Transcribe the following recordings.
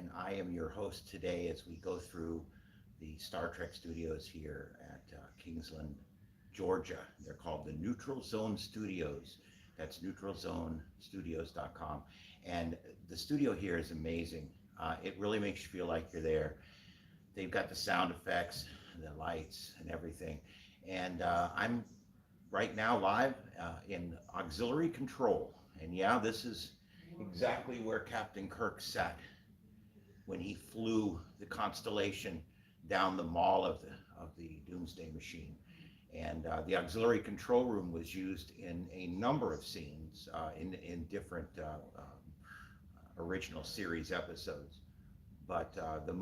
and I am your host today as we go through the Star Trek studios here at Kingsland, Georgia. They're called the Neutral Zone Studios. That's neutralzonestudios.com. And the studio here is amazing. It really makes you feel like you're there. They've got the sound effects, the lights, and everything. And I'm right now live in auxiliary control. And yeah, this is exactly where Captain Kirk sat when he flew the Constellation down the maul of the Doomsday Machine. And the auxiliary control room was used in a number of scenes in different original series episodes. But the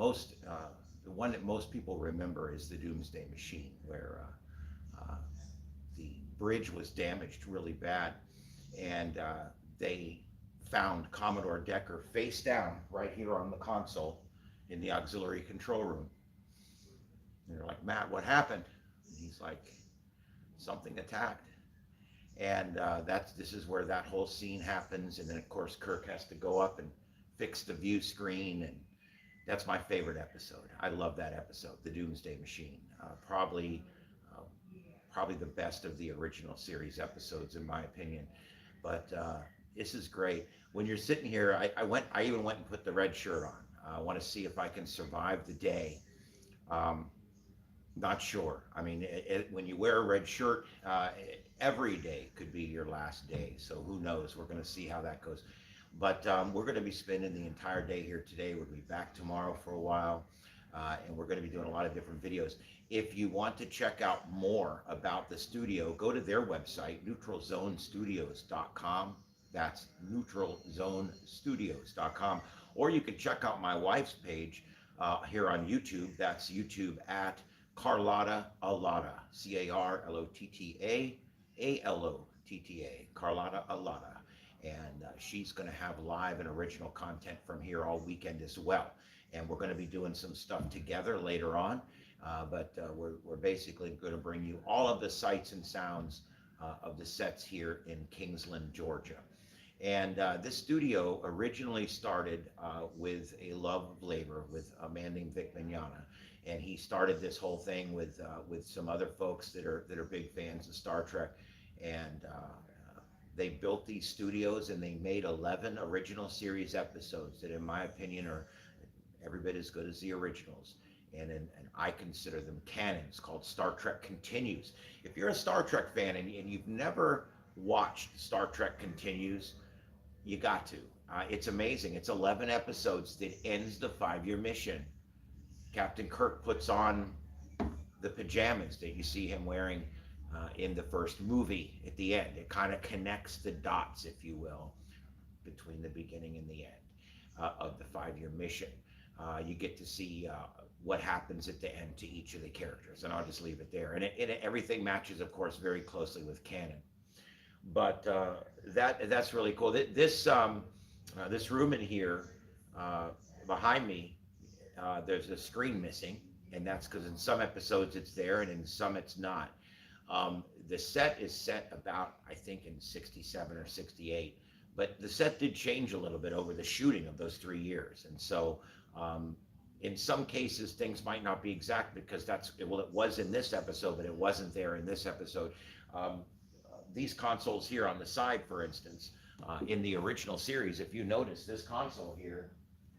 one that most people remember is the Doomsday Machine, where the bridge was damaged really bad, and they found Commodore Decker face down right here on the console in the auxiliary control room. And they're like, Matt, what happened? And he's like, something attacked. And this is where that whole scene happens. And then of course Kirk has to go up and fix the view screen, and that's my favorite episode. I love that episode, the Doomsday Machine. Probably the best of the original series episodes in my opinion. But this is great. When you're sitting here, I even went and put the red shirt on. I want to see if I can survive the day. Not sure. I mean, when you wear a red shirt, every day could be your last day. So who knows? We're going to see how that goes. But we're going to be spending the entire day here today. We'll be back tomorrow for a while. And we're going to be doing a lot of different videos. If you want to check out more about the studio, go to their website, neutralzonestudios.com. That's neutralzonestudios.com. Or you can check out my wife's page here on YouTube. That's YouTube at Carlotta Alotta, Carlotta, Carlotta Alotta. And she's going to have live and original content from here all weekend as well. And we're going to be doing some stuff together later on. But we're basically going to bring you all of the sights and sounds of the sets here in Kingsland, Georgia. And this studio originally started with a love of labor with a man named Vic Mignogna. And he started this whole thing with some other folks that are big fans of Star Trek. And they built these studios and they made 11 original series episodes that in my opinion are every bit as good as the originals. And I consider them canons, called Star Trek Continues. If you're a Star Trek fan and you've never watched Star Trek Continues, you got to. It's amazing. It's 11 episodes that ends the 5-year mission. Captain Kirk puts on the pajamas that you see him wearing in the first movie at the end. It kind of connects the dots, if you will, between the beginning and the end of the 5-year mission. You get to see what happens at the end to each of the characters, and I'll just leave it there. And everything matches, of course, very closely with canon. But that's really cool. This room in here behind me, there's a screen missing, and that's because in some episodes it's there, and in some it's not. The set is set about, I think, in 67 or 68. But the set did change a little bit over the shooting of those 3 years. And so in some cases, things might not be exact because it was in this episode, but it wasn't there in this episode. These consoles here on the side, for instance, in the original series, if you notice, this console here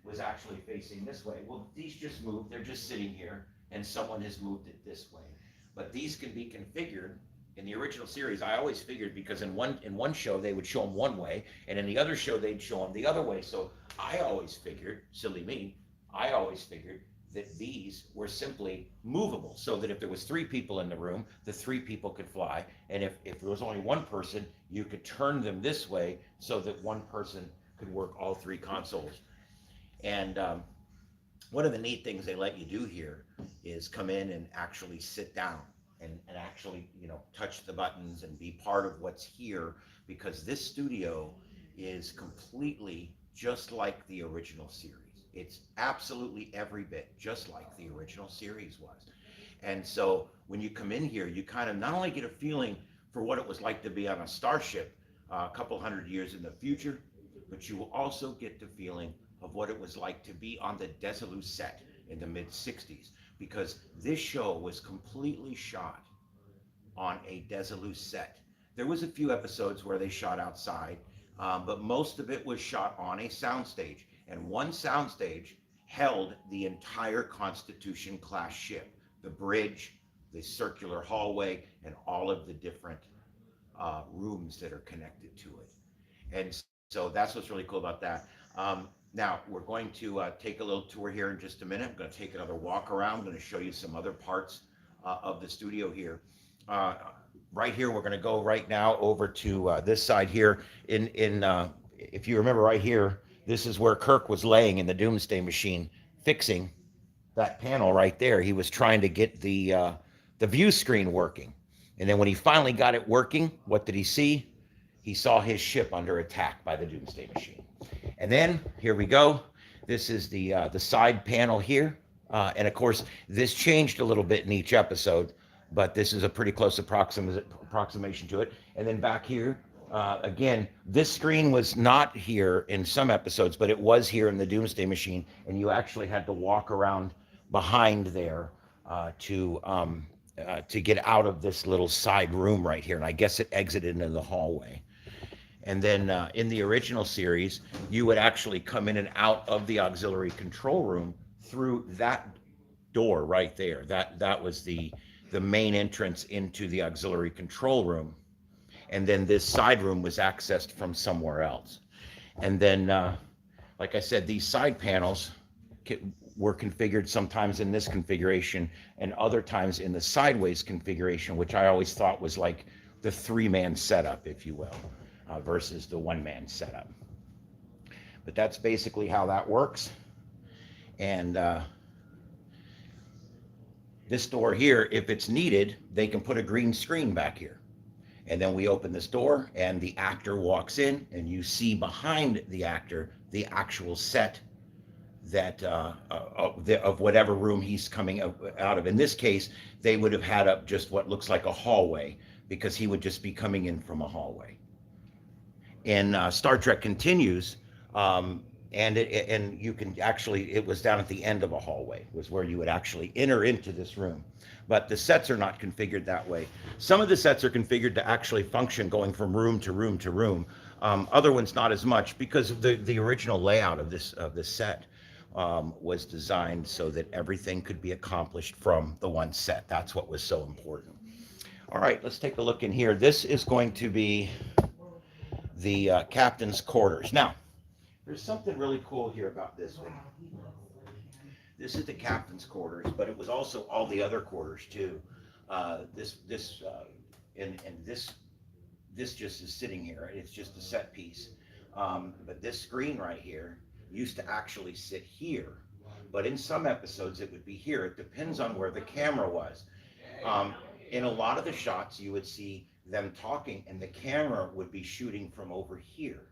was actually facing this way. Well, these just moved. They're just sitting here, and someone has moved it this way. But these can be configured. In the original series, I always figured, because in one show they would show them one way, and in the other show they'd show them the other way. So I always figured, silly me, I always figured that these were simply movable, so that if there was 3 people in the room, the 3 people could fly, and if there was only 1 person, you could turn them this way so that 1 person could work all 3 consoles. And one of the neat things they let you do here is come in and actually sit down and actually, touch the buttons and be part of what's here, because this studio is completely just like the original series. It's absolutely every bit just like the original series was. And so when you come in here, you kind of not only get a feeling for what it was like to be on a starship a couple hundred years in the future, but you will also get the feeling of what it was like to be on the Desilu set in the mid 60s, because this show was completely shot on a Desilu set. There was a few episodes where they shot outside, but most of it was shot on a soundstage. And one soundstage held the entire Constitution class ship, the bridge, the circular hallway, and all of the different rooms that are connected to it. And so that's what's really cool about that. Now we're going to take a little tour here in just a minute. I'm going to take another walk around. I'm going to show you some other parts of the studio here. Uh, right here, we're going to go right now over to this side here. If you remember right here, this is where Kirk was laying in the Doomsday Machine, fixing that panel right there. He was trying to get the view screen working, and then when he finally got it working, what did he see? He saw his ship under attack by the Doomsday Machine. And then here we go. This is the side panel here, and of course this changed a little bit in each episode, but this is a pretty close approximation to it. And then back here, again, this screen was not here in some episodes, but it was here in the Doomsday Machine, and you actually had to walk around behind there to get out of this little side room right here. And I guess it exited into the hallway. And then in the original series, you would actually come in and out of the auxiliary control room through that door right there. That was the main entrance into the auxiliary control room. And then this side room was accessed from somewhere else. And then, like I said, these side panels were configured sometimes in this configuration and other times in the sideways configuration, which I always thought was like the 3-man setup, if you will, versus the 1-man setup. But that's basically how that works. And this door here, if it's needed, they can put a green screen back here. And then we open this door and the actor walks in, and you see behind the actor the actual set that of whatever room he's coming out of. In this case, they would have had up just what looks like a hallway, because he would just be coming in from a hallway. In Star Trek Continues, and you can actually, it was down at the end of a hallway, was where you would actually enter into this room. But the sets are not configured that way. Some of the sets are configured to actually function going from room to room to room. Other ones not as much, because the original layout of this set was designed so that everything could be accomplished from the one set. That's what was so important. All right, let's take a look in here. This is going to be the captain's quarters. Now, there's something really cool here about this one. This is the captain's quarters, but it was also all the other quarters too. This just is sitting here. It's just a set piece. But this screen right here used to actually sit here. But in some episodes, it would be here. It depends on where the camera was. In a lot of the shots, you would see them talking, and the camera would be shooting from over here.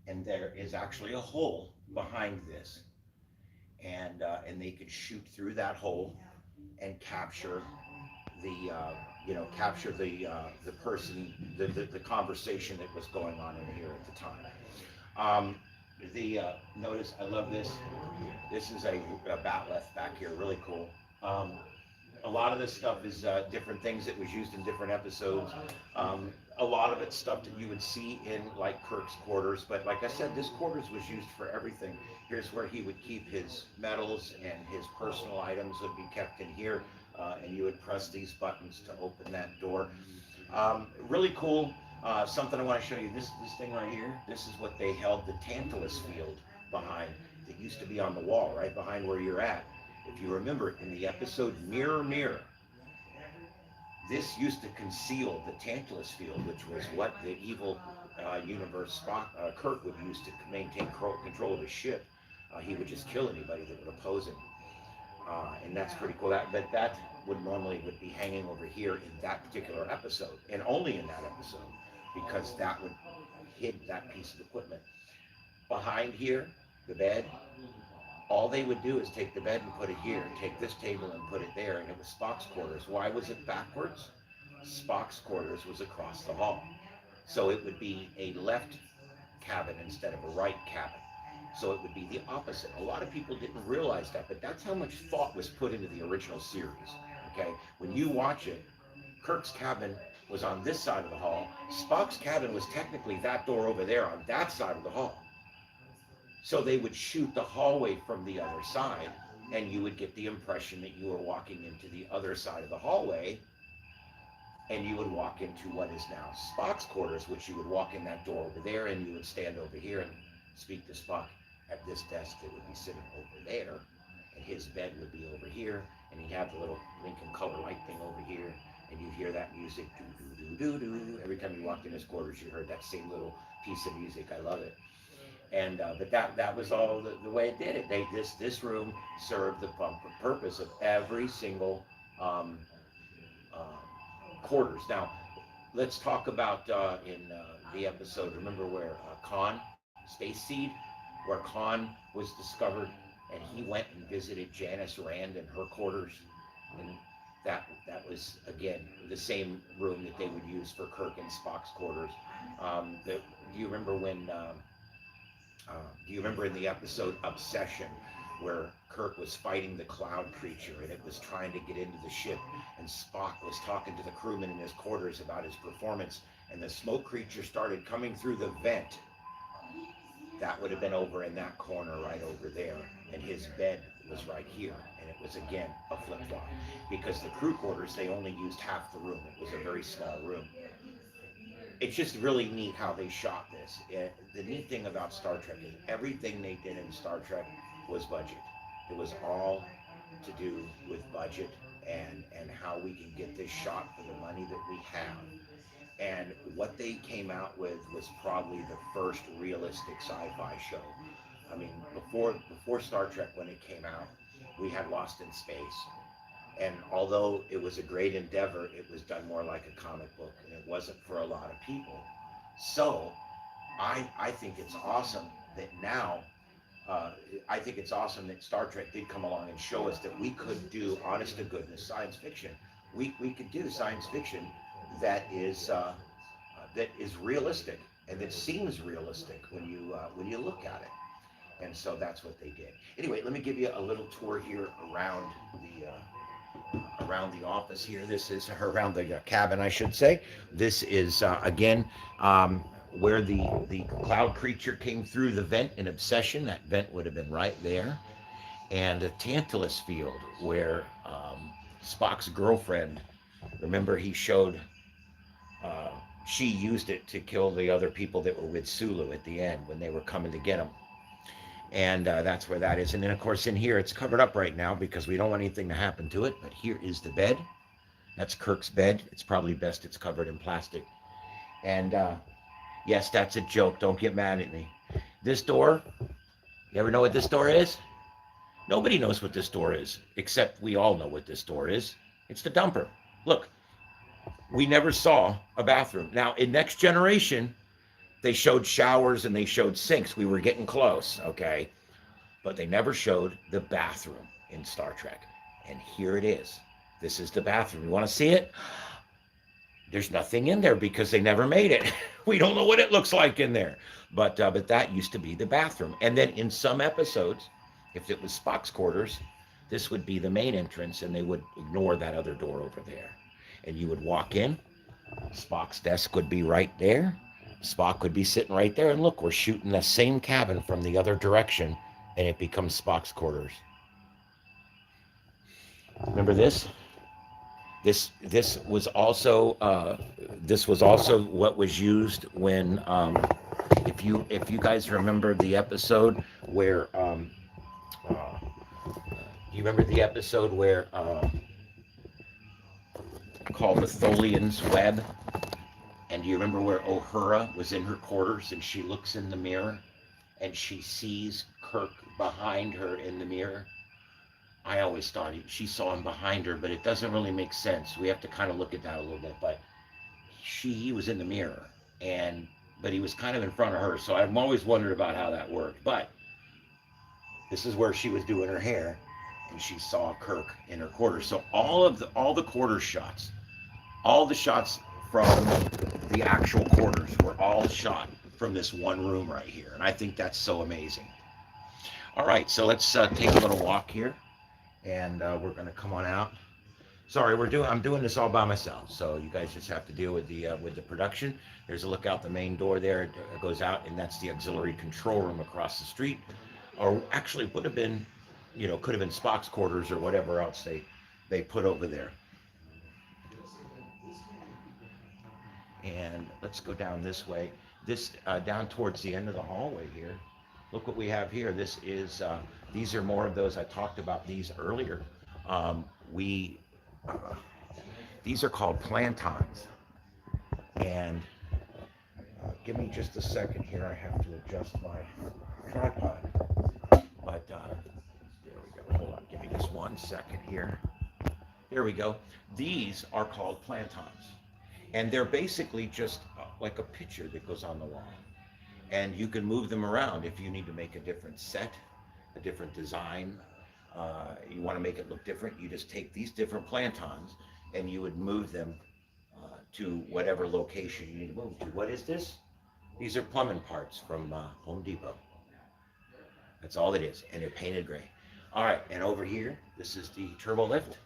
And there is actually a hole behind this. And they could shoot through that hole and capture the person, the conversation that was going on in here at the time. Notice, I love this. This is a batleth back here, really cool. A lot of this stuff is different things that was used in different episodes. A lot of it's stuff that you would see in like Kirk's quarters, but like I said, this quarters was used for everything. Here's where he would keep his medals, and his personal items would be kept in here, and you would press these buttons to open that door. Really cool. Something I want to show you, this thing right here, this is what they held the Tantalus field behind. It used to be on the wall right behind where you're at. If you remember in the episode Mirror Mirror, this used to conceal the Tantalus field, which was what the evil universe Kirk would use to maintain control of his ship. He would just kill anybody that would oppose him. And that's pretty cool. But that would normally be hanging over here in that particular episode, and only in that episode, because that would hid that piece of equipment. Behind here, the bed, all they would do is take the bed and put it here, take this table and put it there, and it was Spock's quarters. Why was it backwards? Spock's quarters was across the hall. So it would be a left cabin instead of a right cabin. So it would be the opposite. A lot of people didn't realize that, but that's how much thought was put into the original series. Okay, when you watch it, Kirk's cabin was on this side of the hall. Spock's cabin was technically that door over there on that side of the hall. So they would shoot the hallway from the other side, and you would get the impression that you were walking into the other side of the hallway, and you would walk into what is now Spock's quarters, which you would walk in that door over there, and you would stand over here and speak to Spock at this desk that would be sitting over there, and his bed would be over here, and he'd have the little Lincoln color light thing over here, and you'd hear that music, do do do do do. Every time you walked in his quarters, you heard that same little piece of music. I love it. And but that was all the way it did it. This room served the purpose of every single quarters. Now, let's talk about in the episode. Remember where Khan, Space Seed, where Khan was discovered, and he went and visited Janice Rand in her quarters, and that was again the same room that they would use for Kirk and Spock's quarters. Do you remember when? Do you remember in the episode Obsession, where Kirk was fighting the cloud creature and it was trying to get into the ship, and Spock was talking to the crewman in his quarters about his performance, and the smoke creature started coming through the vent? That would have been over in that corner right over there, and his bed was right here, and it was again a flip-flop, because the crew quarters, they only used half the room. It was a very small room. It's just really neat how they shot this. The neat thing about Star Trek is everything they did in Star Trek was budget. It was all to do with budget and how we can get this shot for the money that we have. And what they came out with was probably the first realistic sci-fi show. I mean, before Star Trek, when it came out, we had Lost in Space. And although it was a great endeavor, it was done more like a comic book, and it wasn't for a lot of people. So I think it's awesome that now, I think it's awesome that Star Trek did come along and show us that we could do, honest to goodness, science fiction. We could do science fiction that is realistic and that seems realistic when you look at it. And so that's what they did. Anyway, let me give you a little tour here around the office here. This is around the cabin, I should say. This is again where the cloud creature came through the vent in Obsession. That vent would have been right there. And the Tantalus field where Spock's girlfriend, remember he showed, she used it to kill the other people that were with Sulu at the end when they were coming to get him. And that's where that is. And then, of course, in here, it's covered up right now because we don't want anything to happen to it. But here is the bed. That's Kirk's bed. It's probably best it's covered in plastic. And yes, that's a joke. Don't get mad at me. This door, you ever know what this door is? Nobody knows what this door is, except we all know what this door is. It's the dumper. Look, we never saw a bathroom. Now, in Next Generation, they showed showers and they showed sinks. We were getting close, okay? But they never showed the bathroom in Star Trek. And here it is. This is the bathroom. You want to see it? There's nothing in there because they never made it. We don't know what it looks like in there. But that used to be the bathroom. And then in some episodes, if it was Spock's quarters, this would be the main entrance, and they would ignore that other door over there. And you would walk in. Spock's desk would be right there. Spock would be sitting right there, and look, we're shooting the same cabin from the other direction, and it becomes Spock's quarters. Remember this? This was also what was used when if you guys remember the episode where you remember the episode where called the Tholian's Web. And do you remember where Uhura was in her quarters and she looks in the mirror and she sees Kirk behind her in the mirror? I always thought she saw him behind her, but it doesn't really make sense. We have to kind of look at that a little bit. But he was in the mirror, but he was kind of in front of her. So I've always wondered about how that worked. But this is where she was doing her hair, and she saw Kirk in her quarters. So all the quarter shots, all the shots from the actual quarters were all shot from this one room right here. And I think that's so amazing. All right, so let's take a little walk here, and we're going to come on out. Sorry, I'm doing this all by myself, so you guys just have to deal with the production. There's a look out the main door there. It goes out, and that's the auxiliary control room across the street, or actually would have been, could have been Spock's quarters or whatever else they put over there. And let's go down this way. This down towards the end of the hallway here. Look what we have here. These are more of those. I talked about these earlier. We These are called plantons. And give me just a second here. I have to adjust my tripod. But there we go. Hold on. Give me just 1 second here. There we go. These are called plantons. And they're basically just like a picture that goes on the wall. And you can move them around if you need to make a different set, a different design. You want to make it look different. You just take these different plantons and you would move them to whatever location you need to move to. What is this? These are plumbing parts from Home Depot. That's all it is. And they're painted gray. All right. And over here, this is the turbo lift.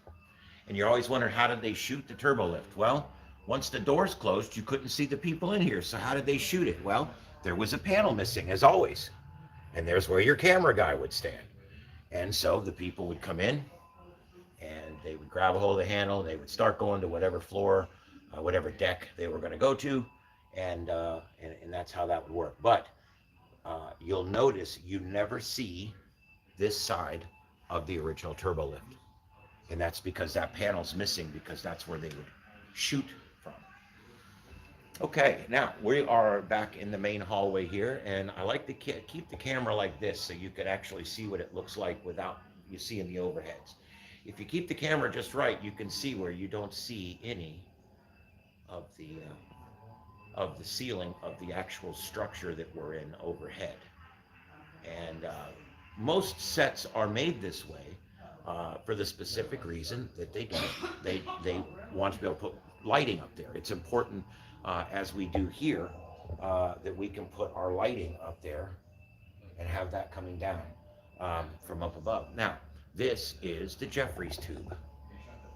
And you're always wondering, how did they shoot the turbo lift? Well, once the doors closed, you couldn't see the people in here. So how did they shoot it? Well, there was a panel missing, as always. And there's where your camera guy would stand. And so the people would come in and they would grab a hold of the handle. They would start going to whatever floor, whatever deck they were going to go to. And that's how that would work. But you'll notice you never see this side of the original turbo lift. And that's because that panel's missing, because that's where they would shoot from. Okay, now we are back in the main hallway here, and I like to keep the camera like this so you can actually see what it looks like without you seeing the overheads. If you keep the camera just right, you can see where you don't see any of the ceiling of the actual structure that we're in overhead. And most sets are made this way for the specific reason that they want to be able to put lighting up there. It's important, as we do here, that we can put our lighting up there and have that coming down from up above. Now, this is the Jeffries tube.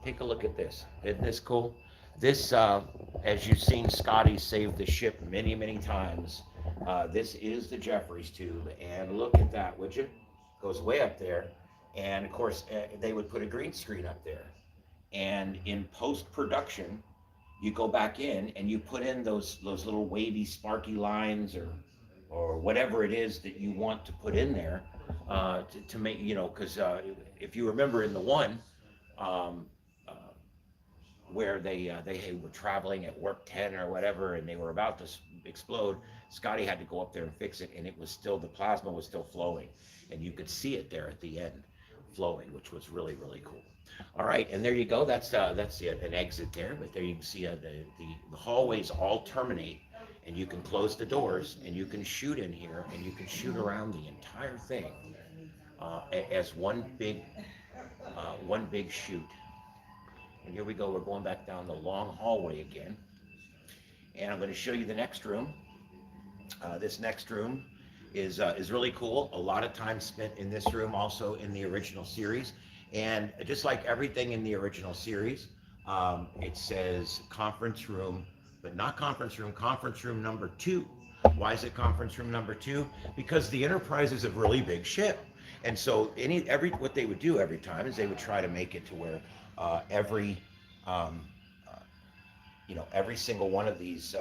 Take a look at this. Isn't this cool? This, as you've seen Scotty save the ship many, many times, this is the Jeffries tube. And look at that, would you? Goes way up there. And of course, they would put a green screen up there. And in post-production, you go back in and you put in those little wavy, sparky lines or whatever it is that you want to put in there to make, because if you remember in the one, where they were traveling at warp 10 or whatever, and they were about to explode, Scotty had to go up there and fix it, and the plasma was still flowing, and you could see it there at the end flowing, which was really, really cool. All right, and there you go. That's an exit there, but there you can see the hallways all terminate, and you can close the doors, and you can shoot in here, and you can shoot around the entire thing as one big shoot. And here we go. We're going back down the long hallway again, and I'm going to show you the next room. This next room is really cool. A lot of time spent in this room, also in the original series. And just like everything in the original series, it says conference room, but not conference room number 2. Why is it conference room number 2? Because the Enterprise is a really big ship. And so what they would do every time is they would try to make it to where every single one of these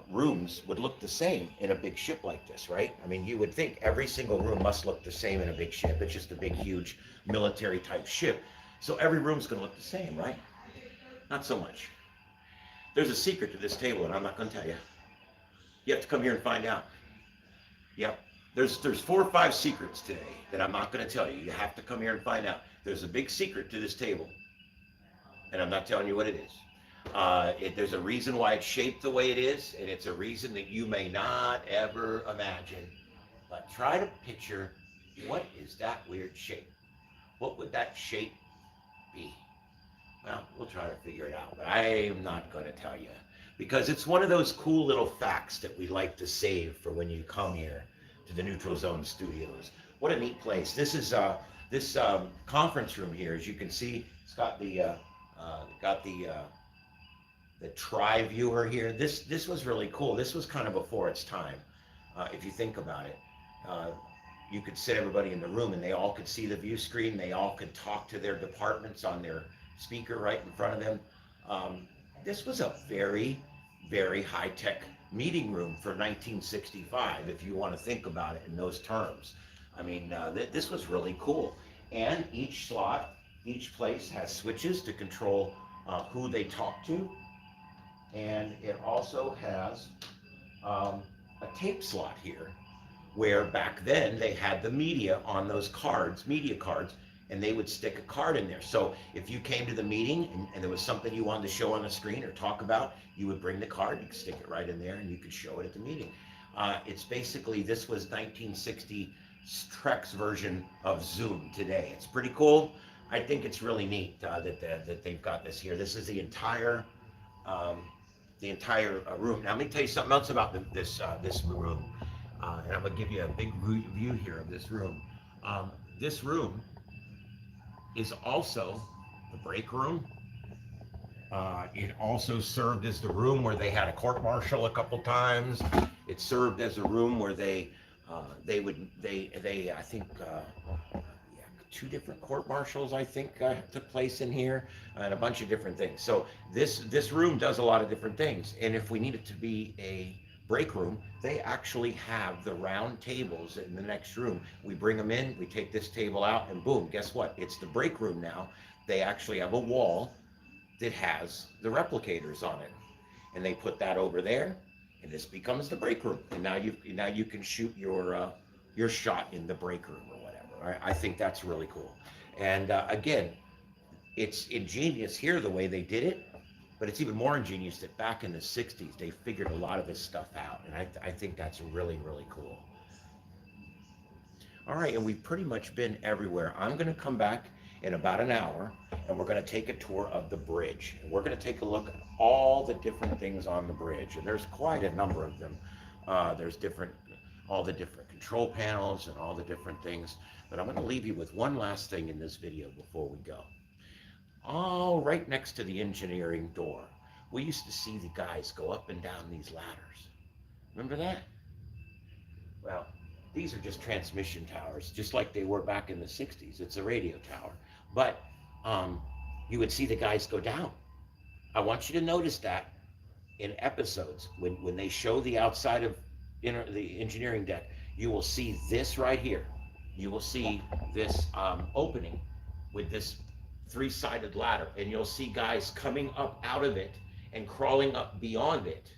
rooms would look the same in a big ship like this, right? I mean, you would think every single room must look the same in a big ship. It's just a big, huge military type ship. So every room's going to look the same, right? Not so much. There's a secret to this table, and I'm not going to tell you. You have to come here and find out. Yep. There's 4 or 5 secrets today that I'm not going to tell you. You have to come here and find out. There's a big secret to this table, and I'm not telling you what it is. There's a reason why it's shaped the way it is, and it's a reason that you may not ever imagine. But try to picture, what is that weird shape? What would that shape be? Well, we'll try to figure it out, but I'm not going to tell you, because it's one of those cool little facts that we like to save for when you come here to the Neutral Zone Studios. what a neat place. This conference room here, as you can see, it's got the tri viewer here. This was really cool. This was kind of before its time, if you think about it. Uh, you could sit everybody in the room and they all could see the view screen. They all could talk to their departments on their speaker right in front of them. Um, this was a very, very high tech meeting room for 1965, if you want to think about it in those terms. I mean, this was really cool. And each slot, each place has switches to control who they talk to. And it also has a tape slot here, where back then they had the media on those cards, media cards, and they would stick a card in there. So if you came to the meeting and there was something you wanted to show on the screen or talk about, you would bring the card, you could stick it right in there, and you could show it at the meeting. It's basically, this was 1960 Trek's version of Zoom today. It's pretty cool. I think it's really neat that they've got this here. This is um, the entire room. Now let me tell you something else about this room, and I'm gonna give you a big view here of this room. This room is also the break room. It also served as the room where they had a court martial a couple times. It served as a room where they I think yeah, two different court martials I think took place in here, and a bunch of different things. So this room does a lot of different things. And if we need it to be a break room, they actually have the round tables in the next room. We bring them in, we take this table out, and boom, guess what? It's the break room now. They actually have a wall that has the replicators on it, and they put that over there, and this becomes the break room. And now you can shoot your shot in the break room or whatever. Right? I think that's really cool. And again, it's ingenious here the way they did it, but it's even more ingenious that back in the 60s, they figured a lot of this stuff out. And I think that's really, really cool. All right, and we've pretty much been everywhere. I'm going to come back in about an hour, and we're going to take a tour of the bridge. And we're going to take a look at all the different things on the bridge. And there's quite a number of them. There's all the different control panels and all the different things. But I'm going to leave you with one last thing in this video before we go. All right next to the engineering door, we used to see the guys go up and down these ladders. Remember that? Well, these are just transmission towers, just like they were back in the 60s. It's a radio tower. But you would see the guys go down. I want you to notice that in episodes, when they show the outside of the engineering deck, you will see this right here. You will see this opening with this three-sided ladder, and you'll see guys coming up out of it and crawling up beyond it.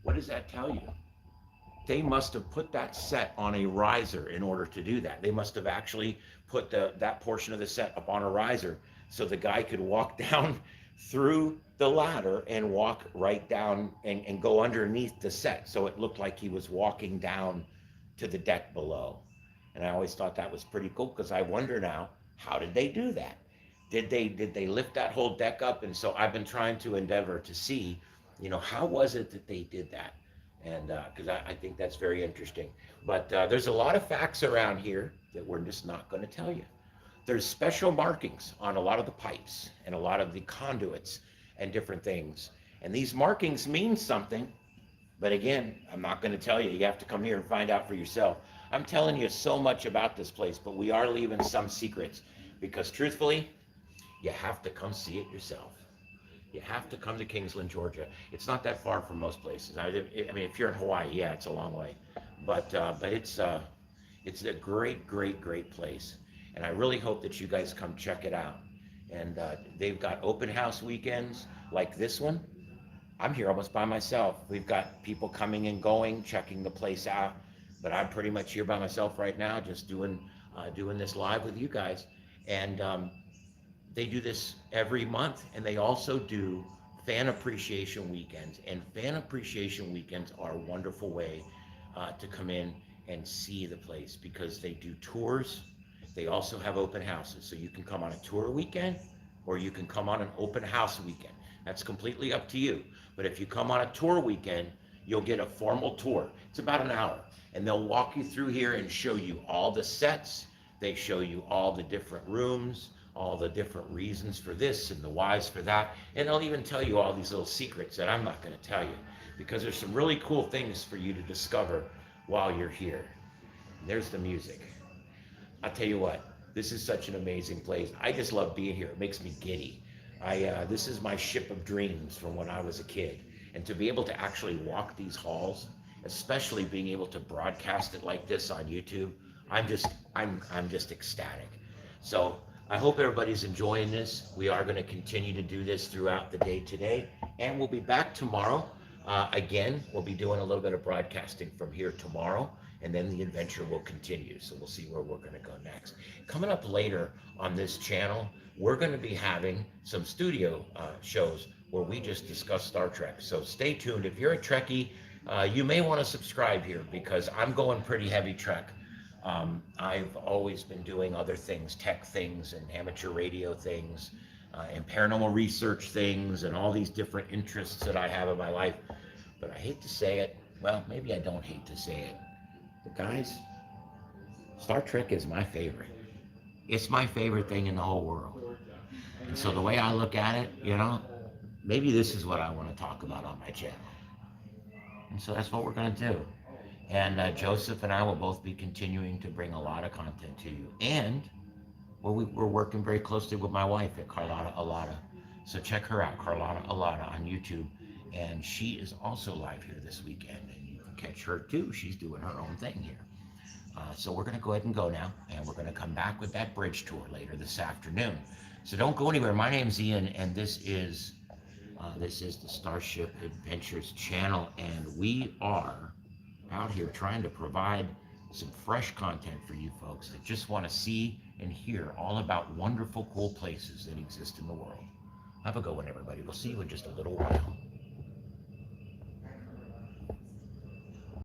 What does that tell you? They must have put that set on a riser in order to do that. They must have actually put that portion of the set up on a riser so the guy could walk down through the ladder and walk right down and go underneath the set. So it looked like he was walking down to the deck below. And I always thought that was pretty cool, because I wonder now, how did they do that? Did they lift that whole deck up? And so I've been trying to endeavor to see, how was it that they did that? And because I think that's very interesting. But there's a lot of facts around here that we're just not going to tell you. There's special markings on a lot of the pipes and a lot of the conduits and different things. And these markings mean something. But again, I'm not going to tell you. You have to come here and find out for yourself. I'm telling you so much about this place, but we are leaving some secrets, because truthfully, you have to come see it yourself. You have to come to Kingsland, Georgia. It's not that far from most places. I mean, if you're in Hawaii, yeah, it's a long way, but it's a great, great, great place, and I really hope that you guys come check it out. And they've got open house weekends like this one. I'm here almost by myself. We've got people coming and going, checking the place out, but I'm pretty much here by myself right now, just doing this live with you guys. And they do this every month, and they also do fan appreciation weekends. And fan appreciation weekends are a wonderful way to come in and see the place, because they do tours. They also have open houses, so you can come on a tour weekend, or you can come on an open house weekend. That's completely up to you. But if you come on a tour weekend, you'll get a formal tour. It's about an hour, and they'll walk you through here and show you all the sets. They show you all the different rooms, all the different reasons for this and the whys for that. And they'll even tell you all these little secrets that I'm not going to tell you, because there's some really cool things for you to discover while you're here. There's the music. I'll tell you what, this is such an amazing place. I just love being here. It makes me giddy. This is my ship of dreams from when I was a kid. And to be able to actually walk these halls, especially being able to broadcast it like this on YouTube, I'm just ecstatic. So I hope everybody's enjoying this. We are going to continue to do this throughout the day today, and we'll be back tomorrow. Again, we'll be doing a little bit of broadcasting from here tomorrow, and then the adventure will continue. So we'll see where we're going to go next. Coming up later on this channel, we're going to be having some studio shows where we just discuss Star Trek. So stay tuned. If you're a Trekkie, you may want to subscribe here, because I'm going pretty heavy Trek. I've always been doing other things, tech things and amateur radio things, and paranormal research things, and all these different interests that I have in my life. But I hate to say it. Well, maybe I don't hate to say it. But guys, Star Trek is my favorite. It's my favorite thing in the whole world. And so the way I look at it, maybe this is what I want to talk about on my channel. And so that's what we're going to do. And Joseph and I will both be continuing to bring a lot of content to you. And we're working very closely with my wife at Carlotta Alada. So check her out, Carlotta Alada on YouTube. And she is also live here this weekend. And you can catch her too. She's doing her own thing here. So we're going to go ahead and go now. And we're going to come back with that bridge tour later this afternoon. So don't go anywhere. My name's Ian, and this is the Starship Adventures channel. And we are out here trying to provide some fresh content for you folks that just want to see and hear all about wonderful, cool places that exist in the world. Have a good one, everybody. We'll see you in just a little while.